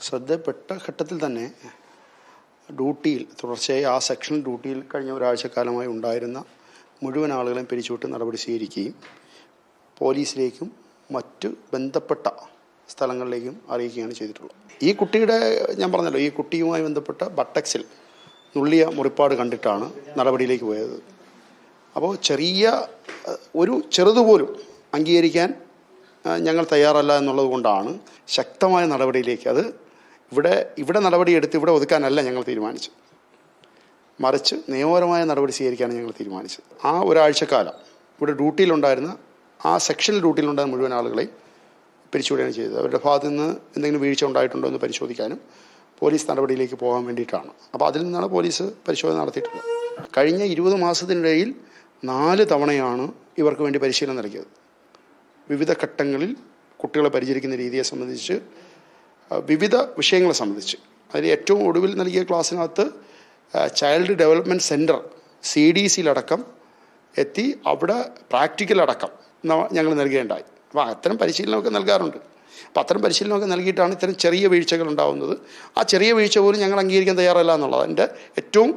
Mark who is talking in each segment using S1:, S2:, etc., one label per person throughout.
S1: ശ്രദ്ധപ്പെട്ട ഘട്ടത്തിൽ തന്നെ ഡ്യൂട്ടിയിൽ തുടർച്ചയായി ആ സെക്ഷണൽ ഡ്യൂട്ടിയിൽ കഴിഞ്ഞ ഒരാഴ്ചക്കാലമായി ഉണ്ടായിരുന്ന മുഴുവൻ ആളുകളെയും പിരിച്ചുവിട്ട് നടപടി സ്വീകരിക്കുകയും പോലീസിലേക്കും മറ്റ് ബന്ധപ്പെട്ട സ്ഥലങ്ങളിലേക്കും അറിയിക്കുകയാണ് ചെയ്തിട്ടുള്ളത്. ഈ കുട്ടിയുടെ ഞാൻ പറഞ്ഞല്ലോ, ഈ കുട്ടിയുമായി ബന്ധപ്പെട്ട ബട്ടക്സിൽ നുള്ളിയ മുറിപ്പാട് കണ്ടിട്ടാണ് നടപടിയിലേക്ക് പോയത്. അപ്പോൾ ഒരു ചെറുതുപോലും അംഗീകരിക്കാൻ ഞങ്ങൾ തയ്യാറല്ല എന്നുള്ളത് കൊണ്ടാണ് ശക്തമായ നടപടിയിലേക്ക്, അത് ഇവിടെ നടപടിയെടുത്ത് ഇവിടെ ഒതുക്കാനല്ല ഞങ്ങൾ തീരുമാനിച്ചത്, മറിച്ച് നിയമപരമായ നടപടി സ്വീകരിക്കാനാണ് ഞങ്ങൾ തീരുമാനിച്ചത്. ആ ഒരാഴ്ചക്കാലം ഇവിടെ ഡ്യൂട്ടിയിലുണ്ടായിരുന്ന, ആ സെക്ഷനിൽ ഡ്യൂട്ടിയിലുണ്ടായിരുന്ന മുഴുവൻ ആളുകളെയും പിരിച്ചുവിടുകയാണ് ചെയ്തത്. അവരുടെ ഭാഗത്തു നിന്ന് എന്തെങ്കിലും വീഴ്ച ഉണ്ടായിട്ടുണ്ടോ എന്ന് പരിശോധിക്കാനും പോലീസ് നടപടിയിലേക്ക് പോകാൻ വേണ്ടിയിട്ടാണ്. അപ്പോൾ അതിൽ നിന്നാണ് പോലീസ് പരിശോധന നടത്തിയിട്ടുള്ളത്. കഴിഞ്ഞ 20 മാസത്തിനിടയിൽ 4 തവണയാണ് ഇവർക്ക് വേണ്ടി പരിശീലനം നൽകിയത്. വിവിധ ഘട്ടങ്ങളിൽ കുട്ടികളെ പരിചരിക്കുന്ന രീതിയെ സംബന്ധിച്ച്, വിവിധ വിഷയങ്ങളെ സംബന്ധിച്ച്. അതിൽ ഏറ്റവും ഒടുവിൽ നൽകിയ ക്ലാസ്സിനകത്ത് ചൈൽഡ് ഡെവലപ്മെൻറ്റ് സെൻറ്റർ CDCയിലടക്കം എത്തി അവിടെ പ്രാക്ടിക്കലടക്കം ഞങ്ങൾ നൽകേണ്ടായി. അപ്പോൾ അത്തരം പരിശീലനമൊക്കെ നൽകാറുണ്ട്. അപ്പോൾ അത്തരം പരിശീലനമൊക്കെ നൽകിയിട്ടാണ് ഇത്തരം ചെറിയ വീഴ്ചകൾ ഉണ്ടാകുന്നത്. ആ ചെറിയ വീഴ്ച പോലും ഞങ്ങൾ അംഗീകരിക്കാൻ തയ്യാറല്ല എന്നുള്ളത് അതിൻ്റെ ഏറ്റവും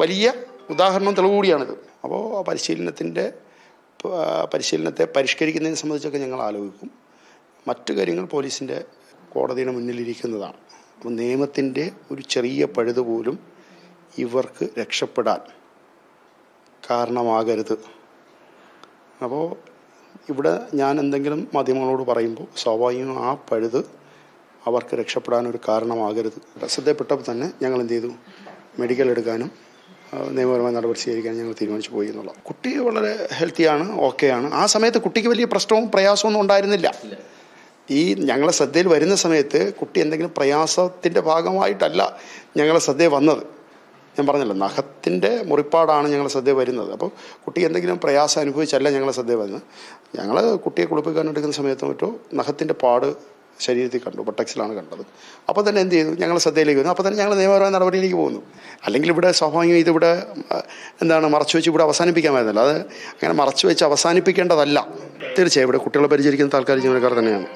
S1: വലിയ ഉദാഹരണം തെളിവ് കൂടിയാണിത്. അപ്പോൾ ആ പരിശീലനത്തെ പരിഷ്കരിക്കുന്നതിനെ സംബന്ധിച്ചൊക്കെ ഞങ്ങൾ ആലോചിക്കും. മറ്റു കാര്യങ്ങൾ പോലീസിൻ്റെ കോടതിയുടെ മുന്നിലിരിക്കുന്നതാണ്. അപ്പോൾ നിയമത്തിൻ്റെ ഒരു ചെറിയ പഴുത് പോലും ഇവർക്ക് രക്ഷപ്പെടാൻ കാരണമാകരുത്. അപ്പോൾ ഇവിടെ ഞാൻ എന്തെങ്കിലും മാധ്യമങ്ങളോട് പറയുമ്പോൾ സ്വാഭാവികവും ആ പഴുത് അവർക്ക് രക്ഷപ്പെടാനൊരു കാരണമാകരുത്. ശ്രദ്ധപ്പെട്ടപ്പോൾ തന്നെ ഞങ്ങൾ എന്ത് ചെയ്തു, മെഡിക്കൽ എടുക്കാനും നിയമപരമായ നടപടി സ്വീകരിക്കാനും ഞങ്ങൾ തീരുമാനിച്ചു പോയി എന്നുള്ളത്. കുട്ടി വളരെ ഹെൽത്തിയാണ്, ഓക്കെയാണ്. ആ സമയത്ത് കുട്ടിക്ക് വലിയ പ്രശ്നവും പ്രയാസമൊന്നും ഉണ്ടായിരുന്നില്ല. ഈ ഞങ്ങളെ ശ്രദ്ധയിൽ വരുന്ന സമയത്ത് കുട്ടി എന്തെങ്കിലും പ്രയാസത്തിൻ്റെ ഭാഗമായിട്ടല്ല ഞങ്ങളെ ശ്രദ്ധയിൽ വന്നത്. ഞാൻ പറഞ്ഞല്ലോ, നഖത്തിൻ്റെ മുറിപ്പാടാണ് ഞങ്ങളെ ശ്രദ്ധയിൽ വരുന്നത്. അപ്പോൾ കുട്ടി എന്തെങ്കിലും പ്രയാസം അനുഭവിച്ചല്ല ഞങ്ങളെ ശ്രദ്ധയിൽ വരുന്നത്. ഞങ്ങൾ കുട്ടിയെ കുളിപ്പിക്കാൻ എടുക്കുന്ന സമയത്ത് മറ്റോ നഖത്തിൻ്റെ പാട് ശരീരത്തിൽ കണ്ടു, ബട്ടക്സിലാണ് കണ്ടത്. അപ്പോൾ തന്നെ എന്ത് ചെയ്തു, ഞങ്ങൾ ശ്രദ്ധയിലേക്ക് വരുന്നു. അപ്പോൾ തന്നെ ഞങ്ങൾ നിയമപരമായ നടപടിയിലേക്ക് പോകുന്നു. അല്ലെങ്കിൽ ഇവിടെ സ്വാഭാവികം ഇതിവിടെ മറച്ചു വെച്ച് ഇവിടെ അവസാനിപ്പിക്കാമായിരുന്നല്ലോ. അത് അങ്ങനെ മറച്ചു വെച്ച് അവസാനിപ്പിക്കേണ്ടതല്ല. തീർച്ചയായും ഇവിടെ കുട്ടികളെ പരിചരിക്കുന്ന താൽക്കാലിക ജീവനക്കാർ തന്നെയാണ്.